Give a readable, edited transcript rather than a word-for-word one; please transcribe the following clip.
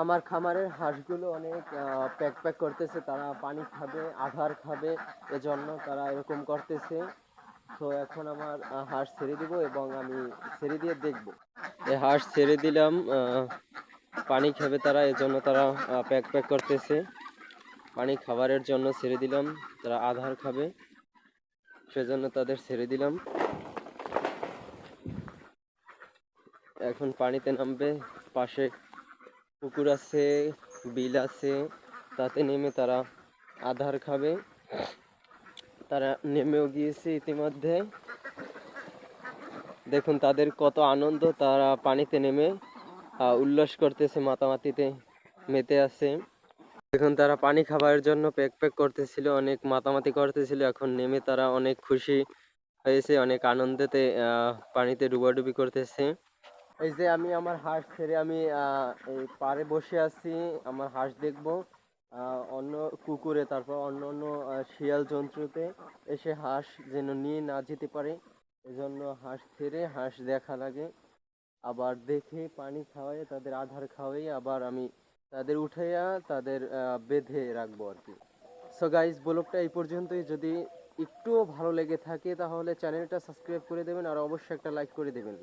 আমার খামারের হাঁসগুলো অনেক প্যাক প্যাক করতেছে, তারা পানি খাবে, আহার খাবে, এজন্য তারা এরকম করতেছে। তো এখন আমার হাঁস ছেড়ে দিব এবং আমি ছেড়ে দিয়ে দেখব। এই হাঁস ছেড়ে দিলাম, পানি খাবে তারা, এজন্য তারা প্যাক প্যাক করতেছে। পানি খাবারের জন্য ছেড়ে দিলাম, তারা আহার খাবে, সেজন্য তাদের ছেড়ে দিলাম। এখন পানিতে নামবে, পাশে পুকুর আছে, বিল আছে, তাতে নেমে তারা আধার খাবে। তারা নেমেও গিয়েছে ইতিমধ্যে। দেখুন তাদের কত আনন্দ, তারা পানিতে নেমে উল্লাস করতেছে, মাতামাতিতে মেতে আছে। দেখুন তারা পানি খাবারের জন্য প্যাক প্যাক করতেছিল, অনেক মাতামাতি করতেছিল, এখন নেমে তারা অনেক খুশি হয়েছে, অনেক আনন্দেতে পানিতে ডুবাডুবি করতেছে। এই যে আমি আমার হাঁস ছেড়ে আমি এই পাড়ে বসে আছি, আমার হাঁস দেখবো। অন্য কুকুরে, তারপর অন্য অন্য শিয়াল জন্তুতে এসে হাঁস যেন নিয়ে না যেতে পারে, এজন্য হাঁস ছেড়ে হাঁস দেখা লাগে। আবার দেখে পানি খাওয়াই, তাদের আধার খাওয়াই, আবার আমি তাদের উঠাইয়া তাদের বেঁধে রাখবো আর কি। সো গাইস, ব্লগটা এই পর্যন্তই। যদি একটুও ভালো লেগে থাকে তাহলে চ্যানেলটা সাবস্ক্রাইব করে দেবেন আর অবশ্যই একটা লাইক করে দেবেন।